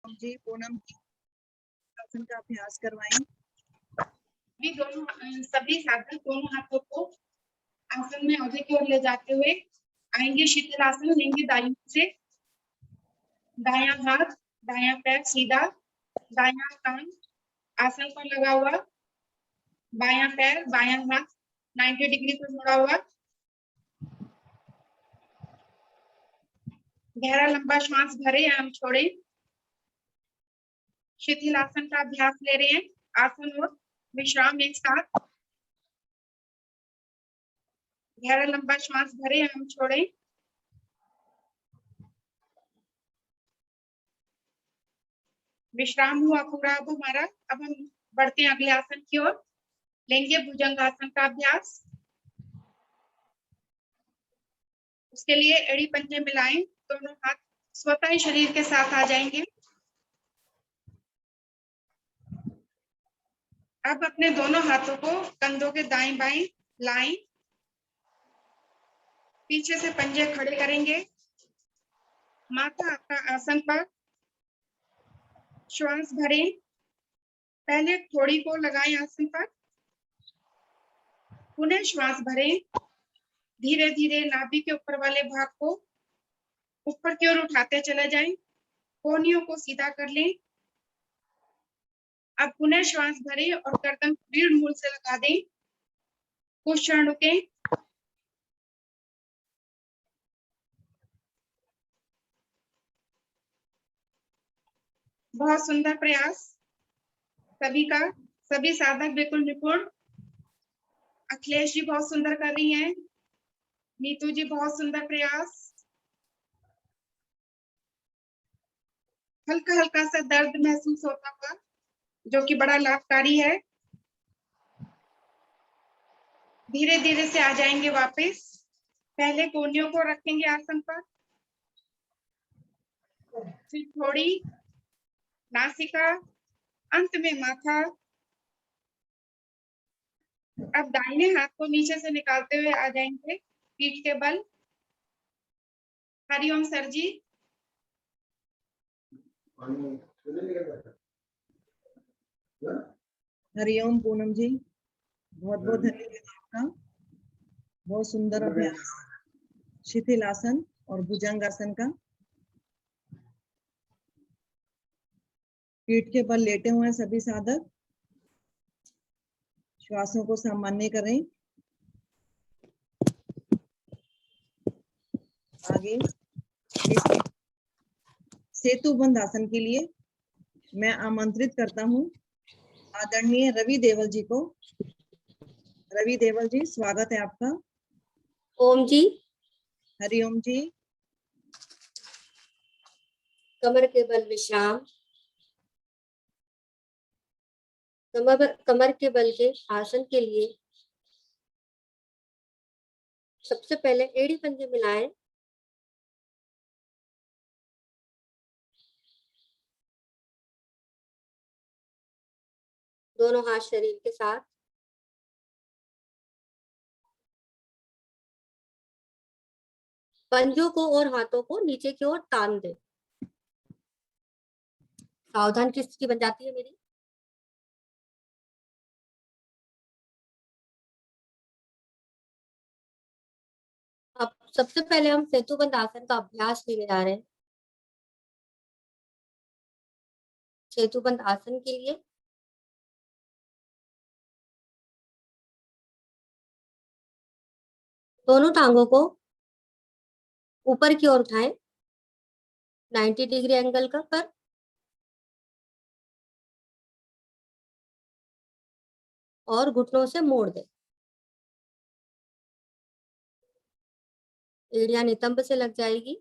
जी पूनम जी आसन का अभ्यास करवाएं। भी दोनों सभी साधक दोनों हाथों को आसन में आगे की ओर ले जाते हुए आएंगे। शीतल आसन लेंगे दाईं से। दायां हाथ दायां पैर सीधा, दायां कान आसन पर लगा हुआ, बायां पैर बायां हाथ 90 डिग्री पर मुड़ा हुआ। गहरा लंबा श्वास भरे एवं छोड़े। शिथिल आसन का अभ्यास ले रहे हैं। आसन और विश्राम एक साथ। गहरा लंबा श्वास भरे एवं छोड़े। विश्राम हुआ पूरा अब हमारा। अब हम बढ़ते हैं अगले आसन की ओर। लेंगे भुजंग आसन का अभ्यास। उसके लिए एड़ी पंजे मिलाएं, दोनों हाथ स्वतः ही शरीर के साथ आ जाएंगे। अब अपने दोनों हाथों को कंधों के दाएं बाएं लाएं। पीछे से पंजे खड़े करेंगे। माथा आपका आसन पर। श्वास भरें। पहले थोड़ी को लगाएं आसन पर। पुनः श्वास भरें। धीरे धीरे नाभि के ऊपर वाले भाग को ऊपर की ओर उठाते चले जाएं। कोहनियों को सीधा कर लें। अब पुनः श्वास भरें और गर्दन रीढ़ मूल से लगा दें। कुछ क्षण रुकें। बहुत सुंदर प्रयास सभी का। सभी साधक बिल्कुल निपुण। अखिलेश जी बहुत सुंदर कर रही हैं। नीतू जी बहुत सुंदर प्रयास। हल्का हल्का सा दर्द महसूस होता हुआ जो कि बड़ा लाभकारी है। धीरे धीरे से आ जाएंगे वापस। पहले कोहनियों को रखेंगे आसन पर, फिर थोड़ी नासिका, अंत में माथा। अब दाहिने हाथ को नीचे से निकालते हुए आ जाएंगे पीठ के बल। हरिओम सर जी। हरिओम पूनम जी, बहुत बहुत धन्यवाद आपका। बहुत सुंदर अभ्यास शिथिल आसन और भुजंग आसन का। पीठ के बल लेटे हुए हैं सभी साधक। श्वासों को सामान्य करें। आगे सेतु बंद आसन के लिए मैं आमंत्रित करता हूं आदरणीय रवि देवल जी को। रवि देवल जी, स्वागत है आपका। ओम जी। हरिओम जी। कमर के बल विश्राम। कमर के बल के आसन के लिए सबसे पहले एड़ी पंजे मिलाएं। दोनों हाथ शरीर के साथ। पंजों को और हाथों को नीचे की ओर तान दें। सावधान की स्थिति बन जाती है मेरी। अब सबसे पहले हम सेतुबंद आसन का अभ्यास लेने जा रहे हैं। सेतुबंद आसन के लिए दोनों टांगों को ऊपर की ओर उठाएं 90 डिग्री एंगल का पर। और घुटनों से मोड़ दें। एड़ियां नितंब से लग जाएगी।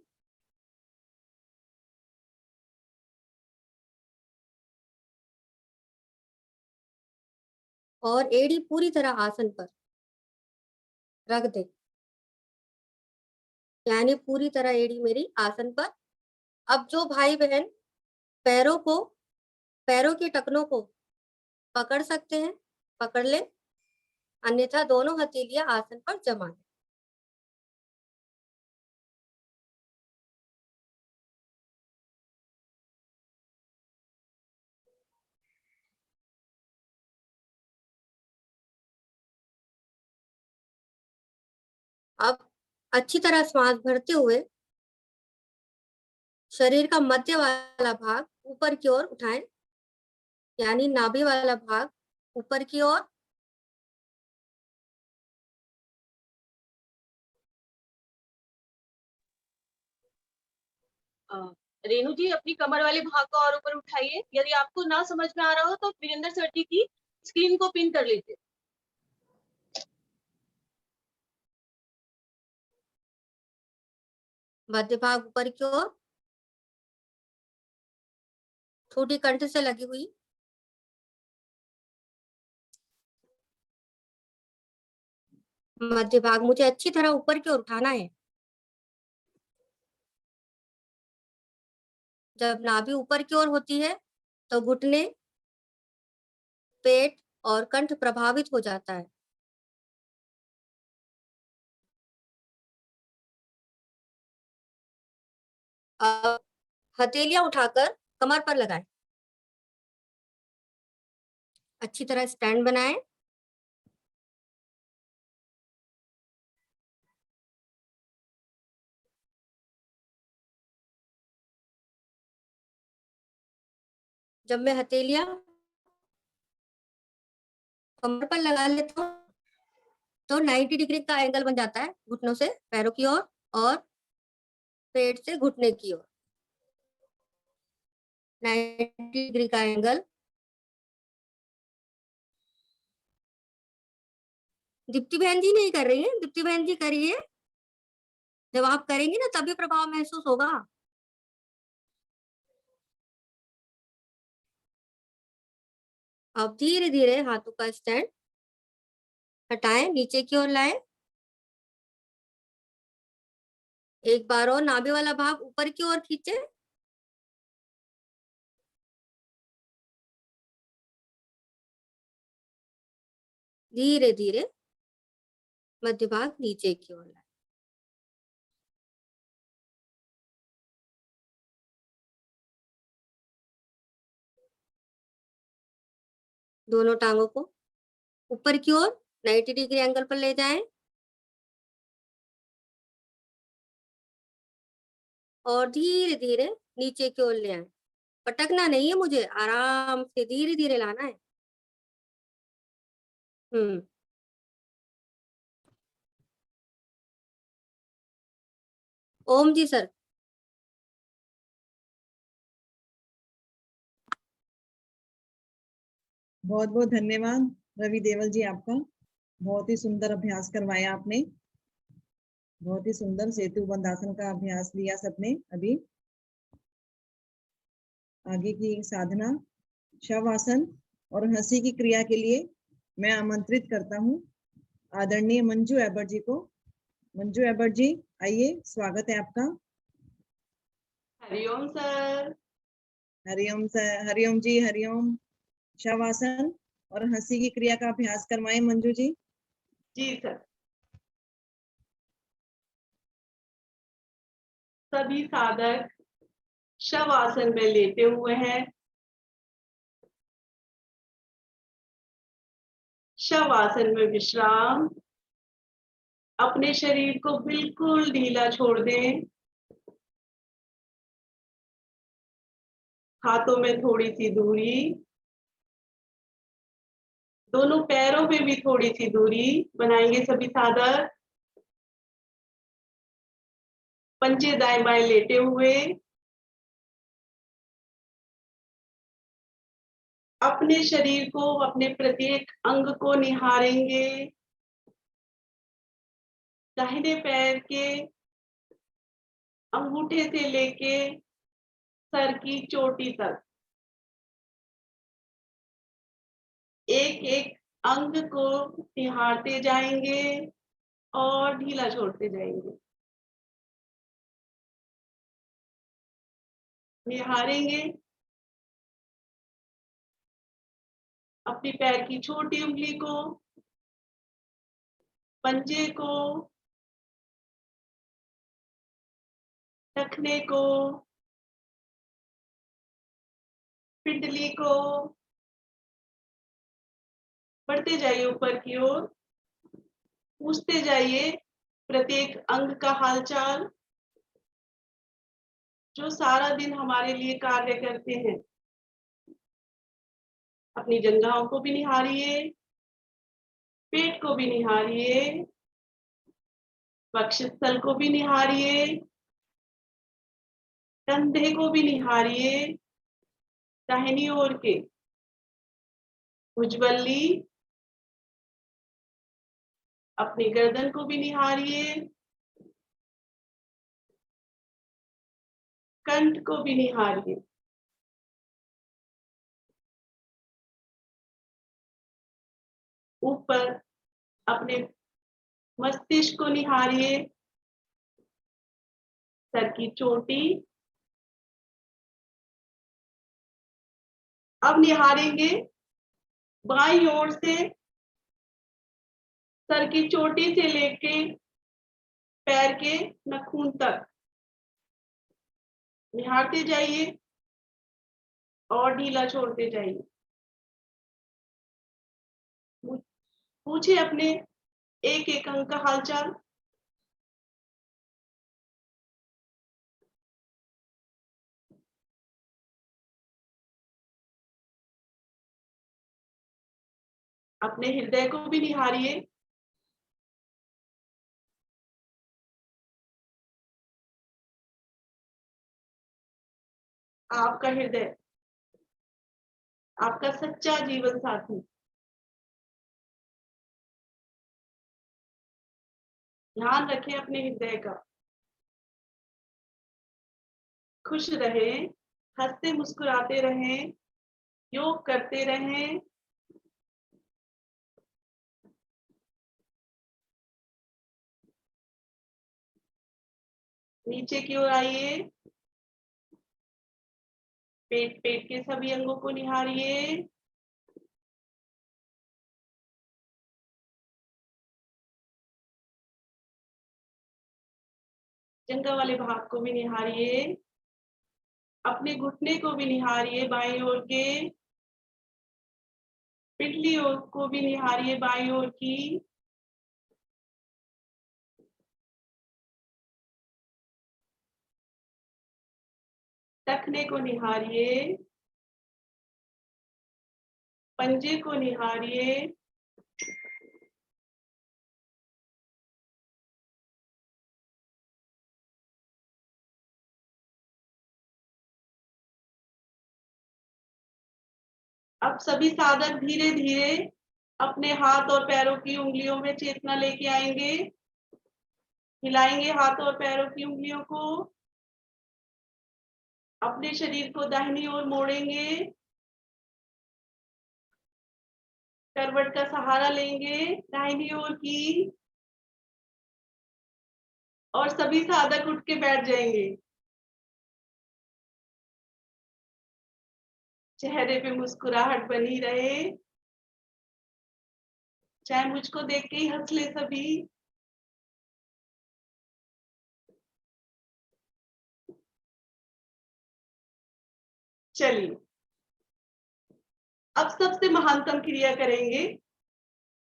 और एड़ी पूरी तरह आसन पर रख दें, यानी पूरी तरह एड़ी मेरी आसन पर। अब जो भाई बहन पैरों के टखनों को पकड़ सकते हैं पकड़ लें, अन्यथा दोनों हथेलियां आसन पर जमा लें। अब अच्छी तरह श्वास भरते हुए शरीर का मध्य वाला भाग ऊपर की ओर उठाएं, यानी नाभि वाला भाग ऊपर की ओर। रेणु जी, अपनी कमर वाले भाग को और ऊपर उठाइए। यदि आपको ना समझ में आ रहा हो तो वीरेंद्र सर जी की स्क्रीन को पिन कर लीजिए। मध्य भाग ऊपर की ओर, छोटी कंठ से लगी हुई। मध्य भाग मुझे अच्छी तरह ऊपर की ओर उठाना है। जब नाभि ऊपर की ओर होती है तो घुटने, पेट और कंठ प्रभावित हो जाता है। अब हथेलियां उठाकर कमर पर लगाएं। अच्छी तरह स्टैंड बनाएं। जब मैं हथेलियां कमर पर लगा लेता हूँ तो 90 डिग्री का एंगल बन जाता है, घुटनों से पैरों की ओर और पेट से घुटने की ओर। 90 डिग्री का एंगल। दीप्ति बहन जी नहीं कर रही है, दीप्ति बहन जी करिए। जब आप करेंगी ना तभी प्रभाव महसूस होगा। अब धीरे धीरे हाथों का स्टैंड हटाएं, नीचे की ओर लाएं। एक बार और नाभि वाला भाग ऊपर की ओर खींचे। धीरे धीरे मध्य भाग नीचे की ओर लाएं। दोनों टांगों को ऊपर की ओर 90 डिग्री एंगल पर ले जाएं और धीरे धीरे नीचे की ओर ले आए। पटकना नहीं है मुझे, आराम से धीरे धीरे लाना है। ओम जी सर। बहुत बहुत धन्यवाद रवि देवल जी आपका। बहुत ही सुंदर अभ्यास करवाया आपने। बहुत ही सुंदर सेतु बंधासन का अभ्यास लिया सबने। अभी आगे की साधना शवासन और हंसी की क्रिया के लिए मैं आमंत्रित करता हूँ आदरणीय मंजू एबर्ट जी को। मंजू एबर्ट जी आइए, स्वागत है आपका। हरिओम सर। हरिओम सर, हरिओम जी, हरिओम। शवासन और हंसी की क्रिया का अभ्यास करवाएं मंजू जी। जी सर। सभी साधक शव आसन में लेटे हुए हैं। शव आसन में विश्राम। अपने शरीर को बिल्कुल ढीला छोड़ दें। हाथों में थोड़ी सी दूरी, दोनों पैरों में भी थोड़ी सी दूरी बनाएंगे सभी साधक। पंजे दाएं बाएं लेटे हुए अपने शरीर को, अपने प्रत्येक अंग को निहारेंगे। दाहिने पैर के अंगूठे से लेके सर की चोटी तक एक एक अंग को निहारते जाएंगे और ढीला छोड़ते जाएंगे। निहारेंगे अपनी पैर की छोटी उंगली को, पंजे को, टखने को, पिंडली को। बढ़ते जाइए ऊपर की ओर, पूछते जाइए प्रत्येक अंग का हालचाल, जो सारा दिन हमारे लिए कार्य करते हैं। अपनी जंघाओं को भी निहारिए, पेट को भी निहारिए, वक्षस्थल को भी निहारिए, कंधे को भी निहारिए, दाहिनी ओर के भुजबल्ली, अपनी गर्दन को भी निहारिए, कंठ को भी निहारिए। ऊपर अपने मस्तिष्क को निहारिए, सर की चोटी। अब निहारेंगे बाईं ओर से सर की चोटी से लेके पैर के नाखून तक निहारते जाइए और ढीला छोड़ते जाइए। पूछिए अपने एक एक अंग का हालचाल। अपने हृदय को भी निहारिए। आपका हृदय आपका सच्चा जीवन साथी। ध्यान रखें अपने हृदय का। खुश रहें, हंसते मुस्कुराते रहें, योग करते रहें। नीचे की ओर आइए, पेट के सभी अंगों को निहारिए। जंघा वाले भाग को भी निहारिए। अपने घुटने को भी निहारिए बाईं ओर के। पिछली ओर को भी निहारिए बाईं ओर की। टखने को निहारिए, पंजे को निहारिए। अब सभी साधक धीरे धीरे अपने हाथ और पैरों की उंगलियों में चेतना लेके आएंगे। हिलाएंगे हाथ और पैरों की उंगलियों को। अपने शरीर को दाहिनी ओर मोड़ेंगे। करवट का सहारा लेंगे दाहिनी ओर की। और सभी साधक उठ के बैठ जाएंगे। चेहरे पे मुस्कुराहट बनी रहे, चाहे मुझको देख के ही हंस ले सभी। चलिए अब सबसे महानतम क्रिया करेंगे,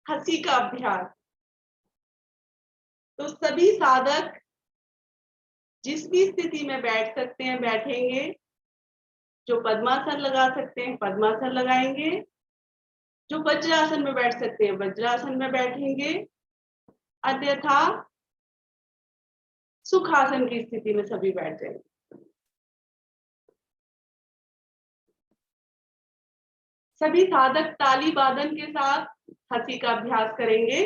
हंसी का अभ्यास। तो सभी साधक जिस भी स्थिति में बैठ सकते हैं बैठेंगे। जो पद्मासन लगा सकते हैं पद्मासन लगाएंगे। जो वज्रासन में बैठ सकते हैं वज्रासन में बैठेंगे। अन्यथा सुखासन की स्थिति में सभी बैठ जाएंगे। सभी साधक ताली वादन के साथ हंसी का अभ्यास करेंगे।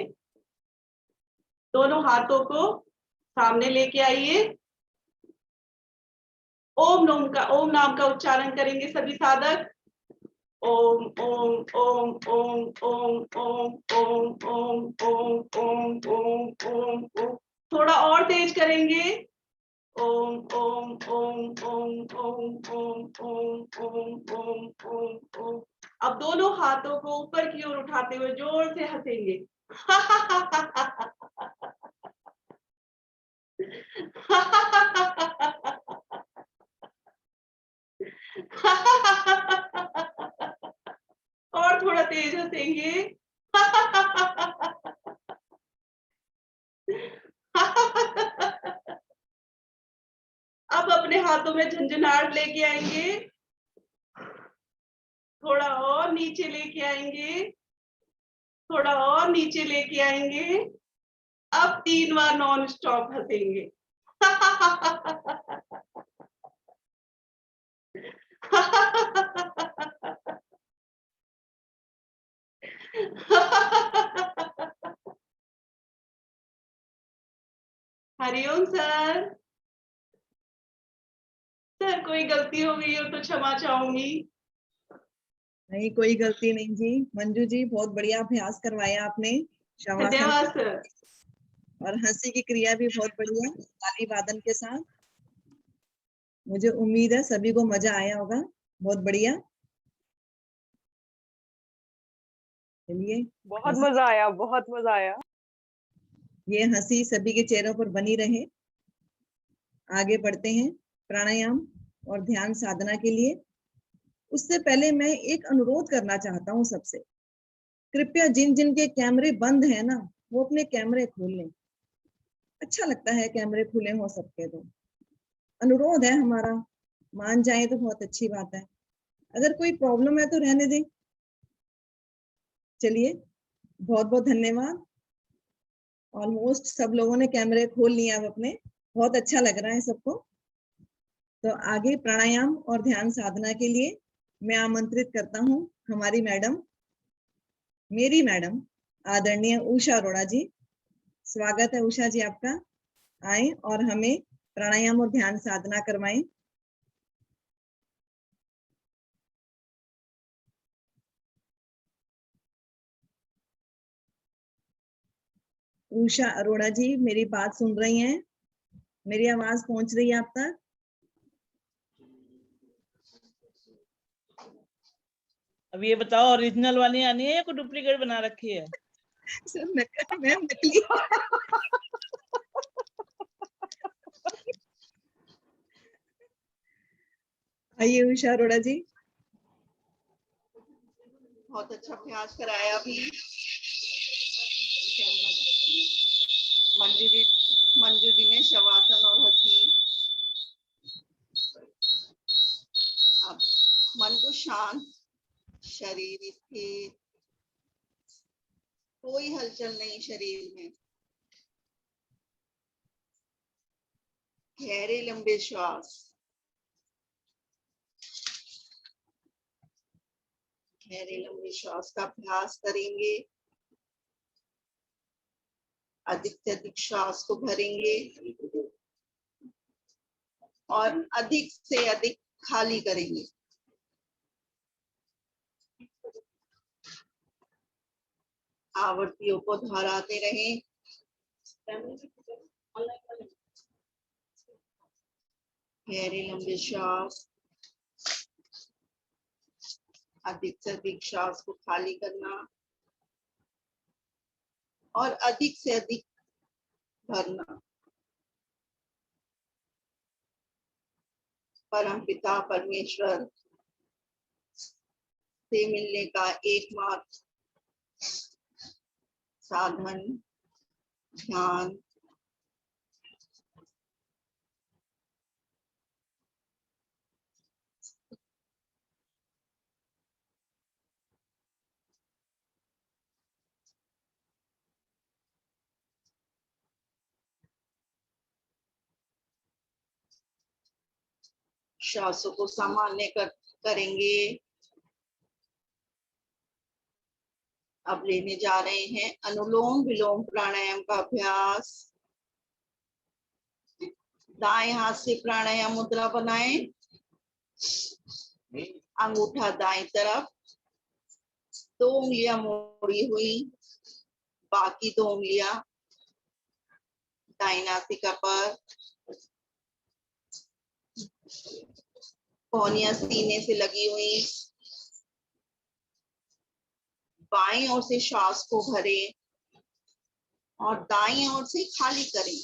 दोनों हाथों को सामने लेके आइए। ओम नाम का उच्चारण करेंगे सभी साधक। ओम ओम ओम ओम ओम ओम ओम ओम ओम ओम ओम ओम ओम। थोड़ा और तेज करेंगे। ओम ओम ओम ओम ओम ओम ओम ओम ओम ओम ओम। अब दोनों हाथों को ऊपर की ओर उठाते हुए जोर से हंसेंगे। और थोड़ा तेज हंसेंगे। झुंझुनाहट लेके आएंगे, थोड़ा और नीचे लेके आएंगे, थोड़ा और नीचे लेके आएंगे। अब 3 बार नॉन स्टॉप हंसेंगे। हरिओम सर। सर कोई गलती हो गई हो तो क्षमा चाहूंगी। नहीं, कोई गलती नहीं जी। मंजू जी, बहुत बढ़िया अभ्यास करवाया आपने शवासन धन्यवाद सर। और हंसी की क्रिया भी बहुत बढ़िया ताली वादन के साथ। मुझे उम्मीद है सभी को मजा आया होगा। बहुत बढ़िया। चलिए, बहुत मजा आया, बहुत मजा आया। ये हंसी सभी के चेहरों पर बनी रहे। आगे बढ़ते हैं प्राणायाम और ध्यान साधना के लिए। उससे पहले मैं एक अनुरोध करना चाहता हूँ सबसे। कृपया जिन जिन के कैमरे बंद हैं ना, वो अपने कैमरे खोल लें। अच्छा लगता है कैमरे खुले हो सबके। तो अनुरोध है हमारा, मान जाए तो बहुत अच्छी बात है। अगर कोई प्रॉब्लम है तो रहने दें। चलिए, बहुत बहुत धन्यवाद। ऑलमोस्ट सब लोगों ने कैमरे खोल लिए अब अपने। बहुत अच्छा लग रहा है सबको। तो आगे प्राणायाम और ध्यान साधना के लिए मैं आमंत्रित करता हूँ हमारी मैडम, मेरी मैडम आदरणीय उषा अरोड़ा जी। स्वागत है उषा जी आपका। आए और हमें प्राणायाम और ध्यान साधना करवाएं। उषा अरोड़ा जी, मेरी बात सुन रही हैं? मेरी आवाज पहुंच रही है आप तक? अब ये बताओ, ओरिजिनल वाली आनी है या कोई डुप्लीकेट बना रखी है? सर मैम नकली। आइए उषा अरोड़ा जी। बहुत अच्छा अभ्यास कराया अभी। मंजू जी ने शवासन और हंसी। अब मन को शांत, शरीर स्थिर, कोई हलचल नहीं शरीर में। गहरे लंबे श्वास, गहरे लंबे श्वास का अभ्यास करेंगे। अधिक से अधिक श्वास को भरेंगे और अधिक से अधिक खाली करेंगे। आवृत्तियों को दोहराते रहें। गहरे लंबे श्वास, अधिक से अधिक श्वास को खाली करना और अधिक से अधिक भरना। परमपिता परमेश्वर से मिलने का एकमात्र साधन ध्यान। श्वासों को सामान्य करेंगे। अब लेने जा रहे हैं अनुलोम विलोम प्राणायाम का अभ्यास। दाएं हाथ से प्राणायाम मुद्रा बनाएं। अंगूठा दाएं तरफ, 2 उंगलियां मोड़ी हुई, बाकी 2 उंगलियां दाएं नासिका पर। कोहनियां सीने से लगी हुई। बाएं ओर से श्वास को भरें और दाईं ओर से खाली करें।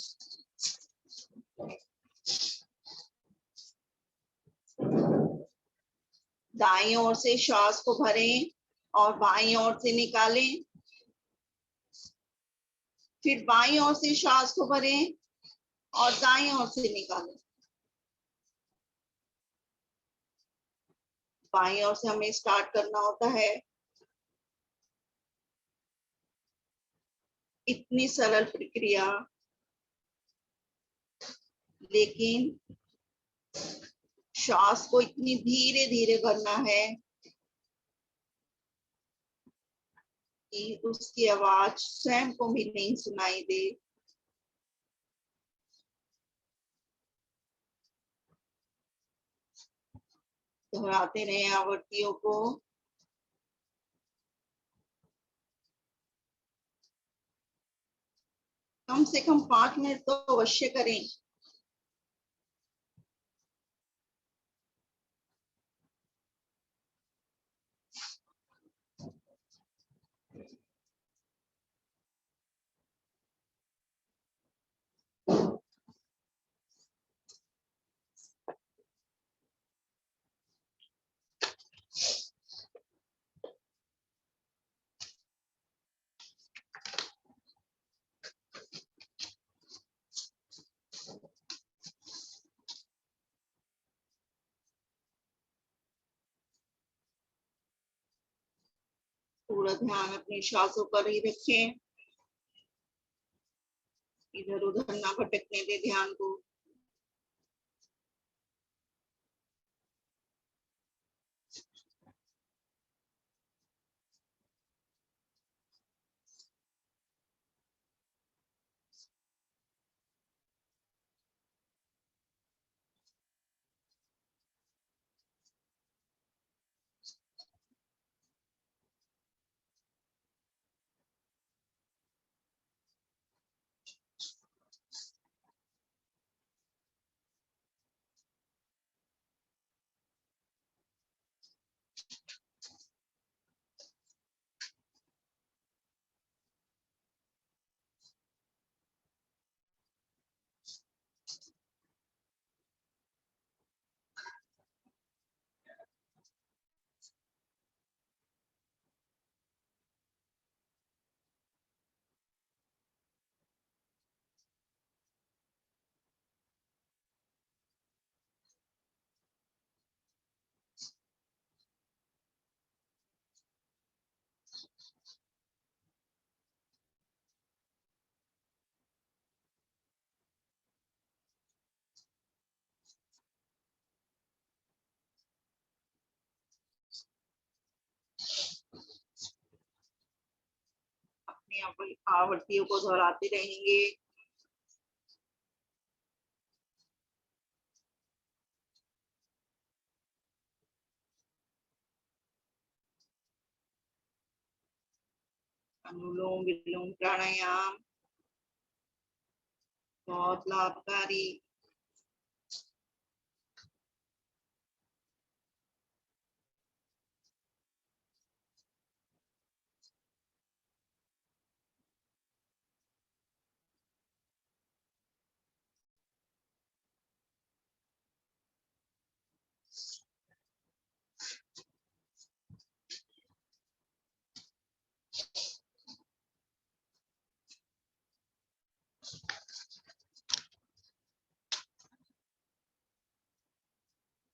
दाईं ओर से श्वास को भरें और बाईं ओर से निकालें। फिर बाईं ओर से श्वास को भरें और दाईं ओर से निकालें। बाईं ओर से हमें स्टार्ट करना होता है। इतनी सरल प्रक्रिया, लेकिन श्वास को इतनी धीरे धीरे भरना है कि उसकी आवाज स्वयं को भी नहीं सुनाई दे। दोहराते रहे आवृत्तियों को। कम से कम 5 मिनट तो अवश्य करें। पूरा ध्यान अपनी श्वासों पर ही रखें, इधर उधर ना भटकने दे ध्यान को। अपनी आवृत्तियों को दोहराते रहेंगे। अनुलोम विलोम प्राणायाम बहुत लाभकारी।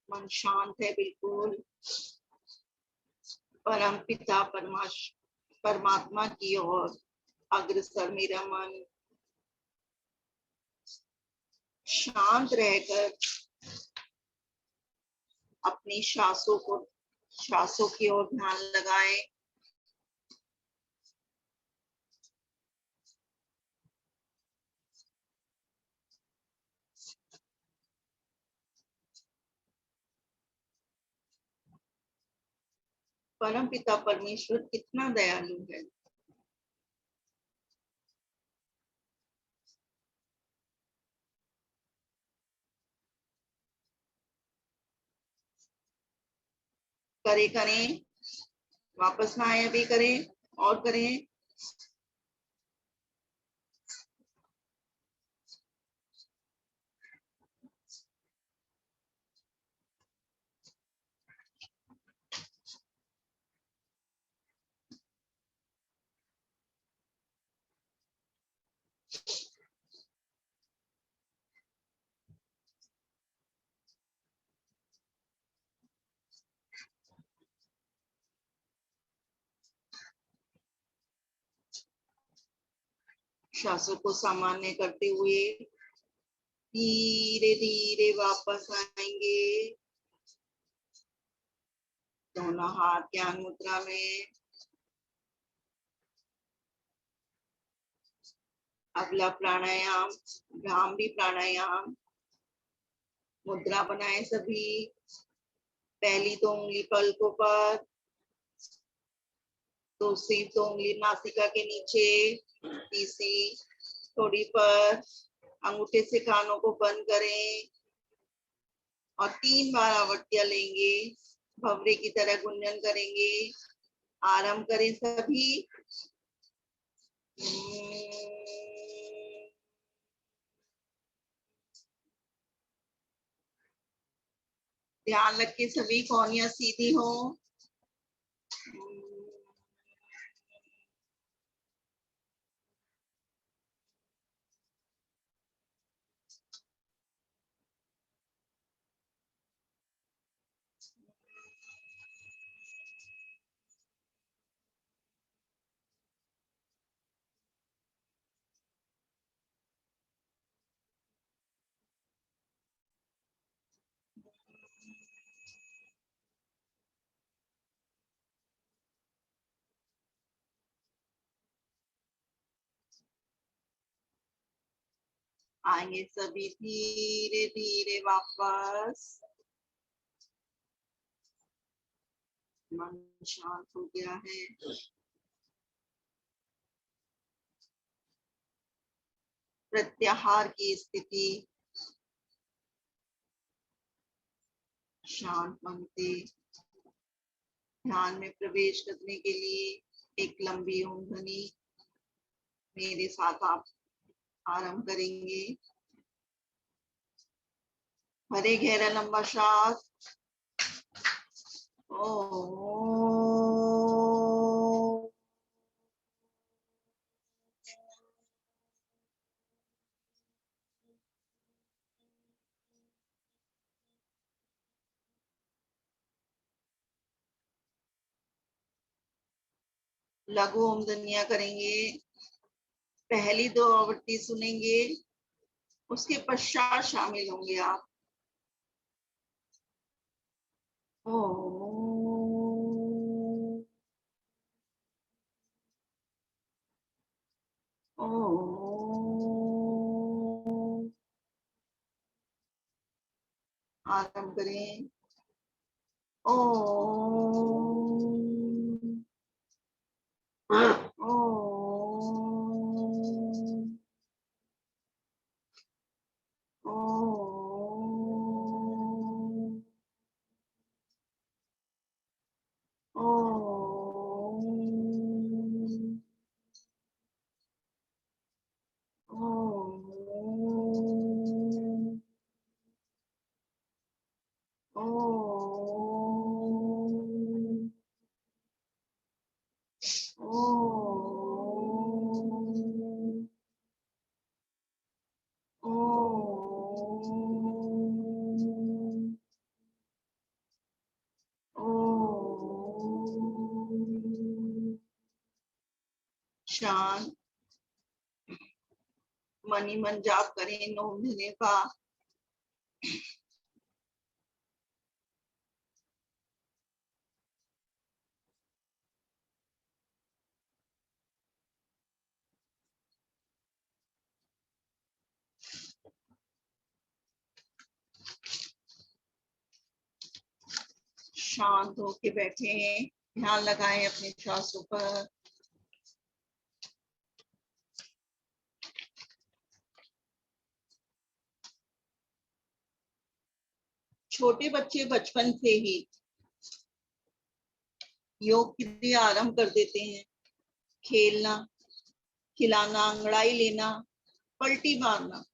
मन शांत है बिल्कुल। परम पिता परमात्मा की ओर अग्रसर मेरा मन शांत रहकर अपनी श्वासों की ओर ध्यान लगाएं। परम पिता परमेश्वर कितना दयालु है। करें, वापस ना आए अभी करें और करें। श्वासों को सामान्य करते हुए धीरे धीरे वापस आएंगे। दोनों हाथ ज्ञान मुद्रा में। अगला प्राणायाम भ्रामरी प्राणायाम। मुद्रा बनाए सभी। पहली 2 उंगली पलकों पर, दूसरी 2 उंगली नासिका के नीचे, तीसरी थोड़ी पर। अंगूठे से कानों को बंद करें और 3 बार आवृत्तियां लेंगे। भवरे की तरह गुंजन करेंगे। आरंभ करें सभी। ध्यान रखें सभी कोहनियां सीधी हो। आएंगे सभी धीरे धीरे वापस। मन शांत हो गया है। प्रत्याहार की स्थिति। शांत मन से ध्यान में प्रवेश करने के लिए एक लंबी ओम ध्वनि मेरे साथ आप आरंभ करेंगे। भरे गहरा लंबा श्वास। ओम। लघु ओम ध्वनिया करेंगे। पहली 2 आवृत्ति सुनेंगे, उसके पश्चात शामिल होंगे आप। ओम। ओम। आरंभ करें। ओम। ओम। ओम। ओम। ओम। ओम। ओम। ओम। ओम। शांत मन ही मन जाप करें ओम ध्वनि का। शांत होके बैठे हैं। ध्यान लगाएं अपने श्वासों पर। छोटे बच्चे बचपन से ही योग क्रिया आरंभ कर देते हैं। खेलना, खिलाना, अंगड़ाई लेना, पलटी मारना।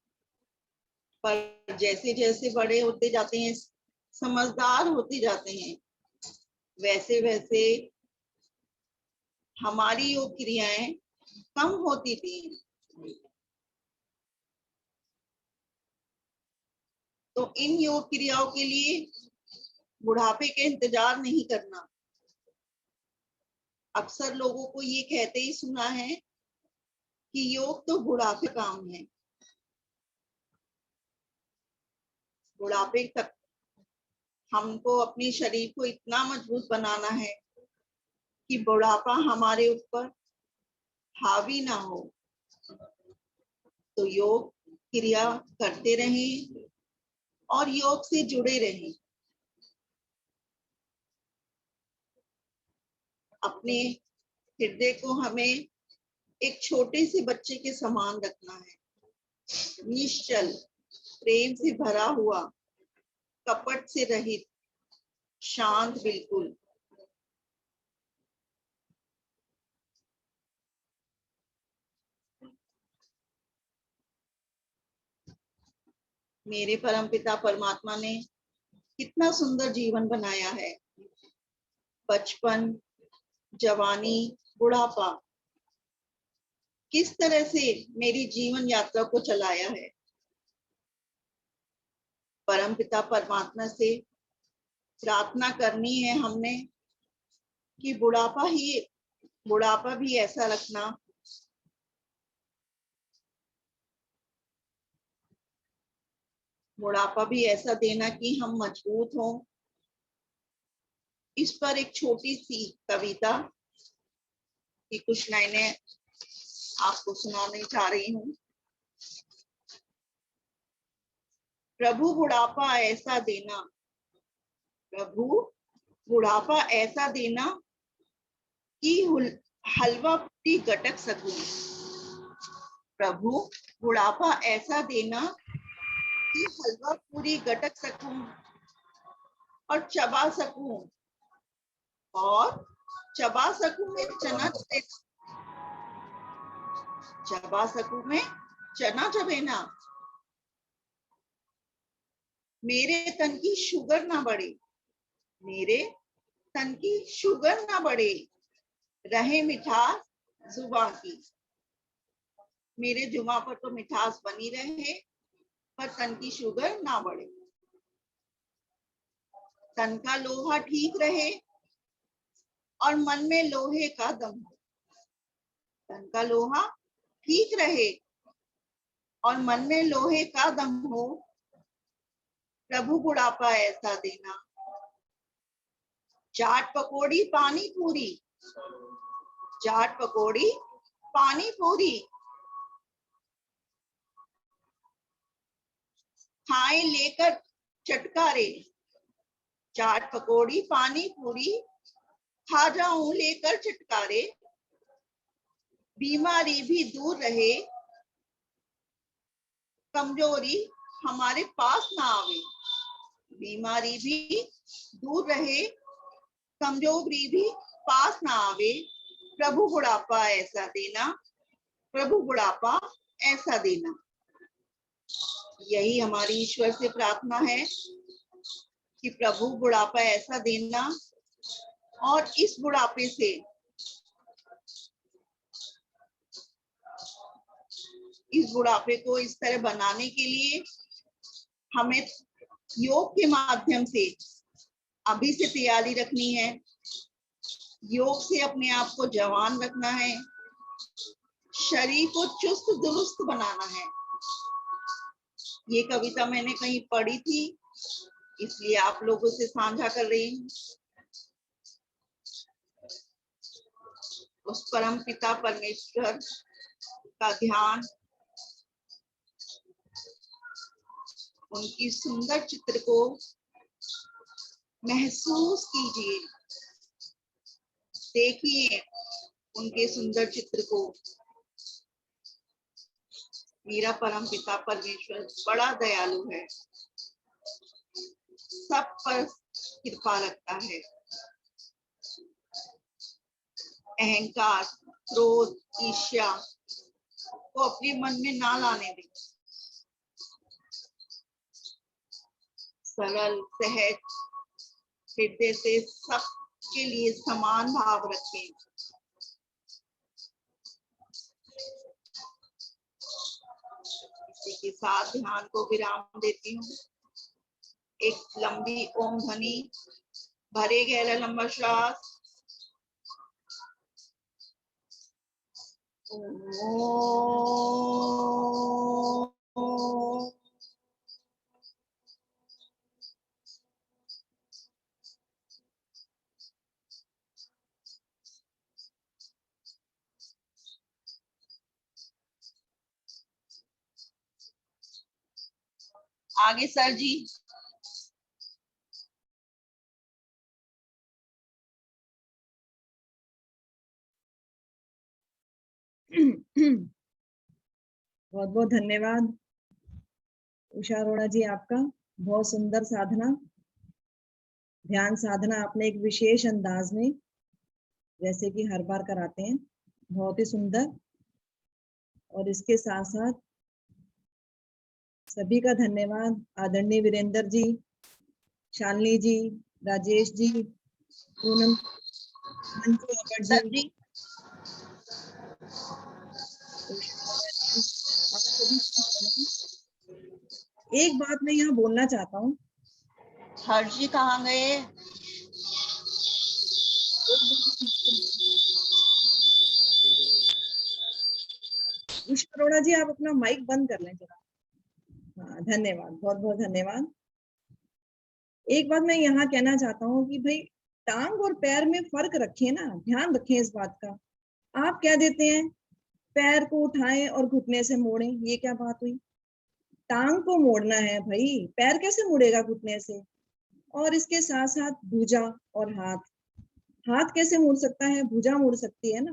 पर जैसे जैसे बड़े होते जाते हैं, समझदार होते जाते हैं, वैसे वैसे हमारी योग क्रियाएं कम होती थी। तो इन योग क्रियाओं के लिए बुढ़ापे के इंतजार नहीं करना। अक्सर लोगों को ये कहते ही सुना है कि योग तो बुढ़ापे काम है, बुढ़ापे तक हमको अपने शरीर को इतना मजबूत बनाना है कि बुढ़ापा हमारे ऊपर हावी ना हो। तो योग क्रिया करते रहें और योग से जुड़े रहें। अपने हृदय को हमें एक छोटे से बच्चे के समान रखना है, निश्चल, प्रेम से भरा हुआ, कपट से रहित, शांत बिल्कुल। मेरे परमपिता परमात्मा ने कितना सुंदर जीवन बनाया है। बचपन, जवानी, बुढ़ापा, किस तरह से मेरी जीवन यात्रा को चलाया है। परमपिता परमात्मा से प्रार्थना करनी है हमने कि बुढ़ापा भी ऐसा रखना बुढ़ापा भी ऐसा देना कि हम मजबूत हों। इस पर एक छोटी सी कविता की कुछ लाइनें आपको सुनाने जा रही हूँ। प्रभु बुढ़ापा ऐसा देना, प्रभु बुढ़ापा ऐसा देना कि हलवा पूरी गटक सकूं। प्रभु बुढ़ापा ऐसा देना कि हलवा पूरी गटक सकूं और चबा सकूं मैं चना चबेना। मेरे तन की शुगर ना बढ़े, मेरे तन की शुगर ना बढ़े, रहे मिठास जुबान की। मेरे जुबां पर तो मिठास बनी रहे पर तन की शुगर ना बढ़े। तन का लोहा ठीक रहे और मन में लोहे का दम हो। तन का लोहा ठीक रहे और मन में लोहे का दम हो। प्रभु बुढ़ापा ऐसा देना। चाट पकौड़ी पानी पूरी, चाट पकौड़ी पानी पूरी, खाए लेकर चटकारे। चाट पकौड़ी पानी पूरी खा जाऊं लेकर चटकारे। बीमारी भी दूर रहे, कमजोरी हमारे पास ना आवे। बीमारी भी दूर रहे, कमजोरी भी पास ना आवे। प्रभु बुढ़ापा ऐसा देना, प्रभु बुढ़ापा ऐसा देना। यही हमारी ईश्वर से प्रार्थना है कि प्रभु बुढ़ापा ऐसा देना और इस बुढ़ापे से इस बुढ़ापे को इस तरह बनाने के लिए हमें योग के माध्यम से अभी से तैयारी रखनी है। योग से अपने आप को जवान रखना है, शरीर को चुस्त दुरुस्त बनाना है। ये कविता मैंने कहीं पढ़ी थी, इसलिए आप लोगों से साझा कर रही हूँ। उस परम पिता परमेश्वर का ध्यान, उनकी सुंदर चित्र को महसूस कीजिए, देखिए उनके सुंदर चित्र को। मेरा परम पिता परमेश्वर बड़ा दयालु है, सब पर कृपा रखता है। अहंकार, क्रोध, ईर्ष्या को अपने मन में ना लाने दें। सरल सहज हृदय से सबके लिए समान भाव रखें। इसी के साथ ध्यान को विराम देती हूँ। एक लंबी ओम ध्वनि, भरे गहरा लंबा श्वास, ओम। आगे सर जी। बहुत बहुत धन्यवाद उषा अरोड़ा जी, आपका बहुत सुंदर साधना, ध्यान साधना आपने एक विशेष अंदाज में, जैसे कि हर बार कराते हैं, बहुत ही सुंदर। और इसके साथ साथ सभी का धन्यवाद, आदरणीय वीरेंद्र जी, शालिनी जी, राजेश जी, पूनम, मंजू अगर सर जी, जी। आप सभी को धन्यवाद। एक बात मैं यहाँ बोलना चाहता हूँ, हर्ष जी कहाँ गए? उषा अरोड़ा जी, आप अपना माइक बंद कर लें जरा। हाँ, धन्यवाद, बहुत बहुत धन्यवाद। एक बात मैं यहाँ कहना चाहता हूँ कि भाई टांग और पैर में फर्क रखें ना, ध्यान रखें इस बात का। आप क्या देते हैं, पैर को उठाएं और घुटने से मोड़ें, ये क्या बात हुई? टांग को मोड़ना है भाई, पैर कैसे मुड़ेगा घुटने से? और इसके साथ साथ भुजा और हाथ, हाथ कैसे मुड़ सकता है? भुजा मुड़ सकती है ना।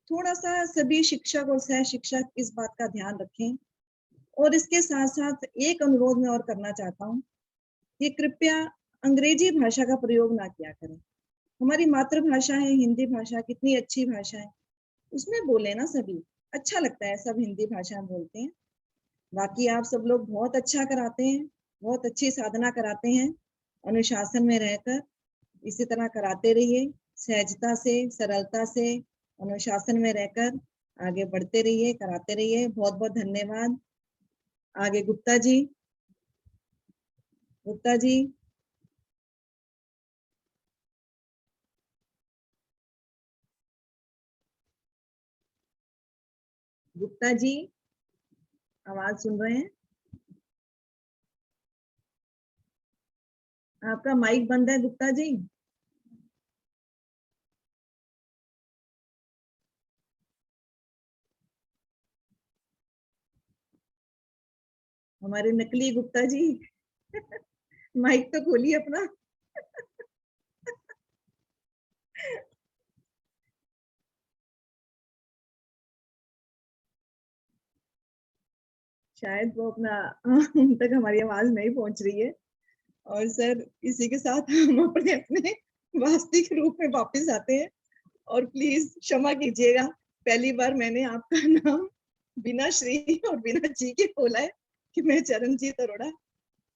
थोड़ा सा सभी शिक्षक और सह शिक्षक इस बात का ध्यान रखें। और इसके साथ साथ एक अनुरोध मैं और करना चाहता हूँ कि कृपया अंग्रेजी भाषा का प्रयोग ना किया करें। हमारी मातृभाषा है हिंदी भाषा, कितनी अच्छी भाषा है, उसमें बोले ना सभी, अच्छा लगता है, सब हिंदी भाषा में बोलते हैं। बाकी आप सब लोग बहुत अच्छा कराते हैं, बहुत अच्छी साधना कराते हैं, अनुशासन में रहकर इसी तरह कराते रहिए, सहजता से, सरलता से, अनुशासन में रहकर आगे बढ़ते रहिए, कराते रहिए। बहुत बहुत धन्यवाद। आगे गुप्ता जी, गुप्ता जी। गुप्ता जी, आवाज सुन रहे हैं? आपका माइक बंद है गुप्ता जी। हमारे नकली गुप्ता जी, माइक तो खोलिए अपना। शायद वो अपना उन तक हमारी आवाज नहीं पहुंच रही है। और सर, इसी के साथ हम अपने अपने वास्तविक रूप में वापस आते हैं। और प्लीज क्षमा कीजिएगा, पहली बार मैंने आपका नाम बिना श्री और बिना जी के खोला है कि मैं चरणजीत अरोड़ा,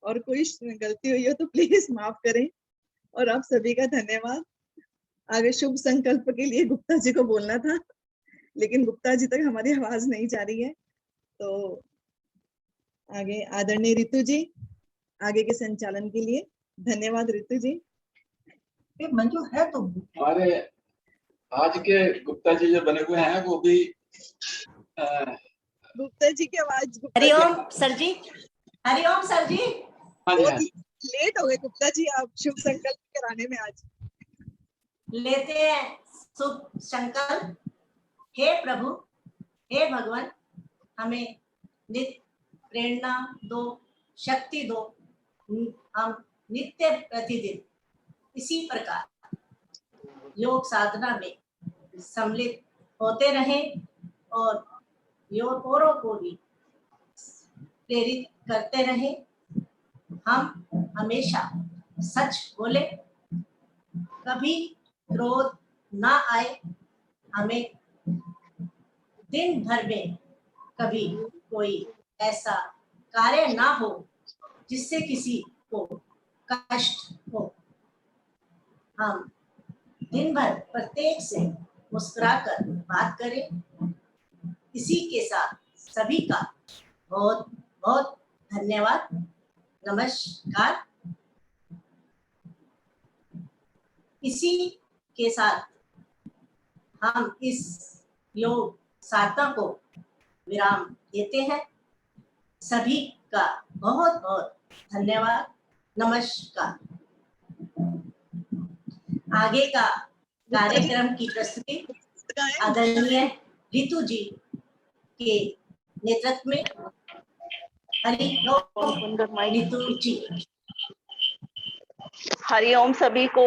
और कोई गलती हुई हो तो प्लीज माफ करें। और आप सभी का धन्यवाद। आगे शुभ संकल्प के लिए गुप्ता जी को बोलना था, लेकिन गुप्ता जी तक हमारी आवाज नहीं जा रही है। तो आगे आदरणीय ऋतु जी, आगे के संचालन के लिए धन्यवाद ऋतु जी। मंजू है तो हमारे आज के गुप्ता जी जो बने हुए हैं वो भी गुप्ता जी की आवाज, हरिओम सर जी, हरिओम सर जी। हाँ जी, बहुत लेट हो गए गुप्ता जी आप शुभ संकल्प कराने में। आज लेते हैं शुभ संकल्प। हे प्रभु, हे भगवान, हमें नित्य प्रेरणा दो, शक्ति दो। हम नित्य प्रतिदिन इसी प्रकार योग साधना में सम्मिलित होते रहें और योग औरों को भी प्रेरित करते रहें। हम हमेशा सच बोले, कभी क्रोध ना आए, हमें दिन भर में कभी कोई ऐसा कार्य ना हो जिससे किसी को कष्ट हो। हम दिन भर प्रत्येक से मुस्कुराकर बात करें। इसी के साथ सभी का बहुत बहुत धन्यवाद। नमस्कार। इसी के साथ हम इस योग साधना को विराम देते हैं। सभी का बहुत बहुत धन्यवाद। नमस्कार। आगे का कार्यक्रम की प्रस्तुति आदरणीय रितु जी के नेतृत्व में रितु जी। हरिओम सभी को।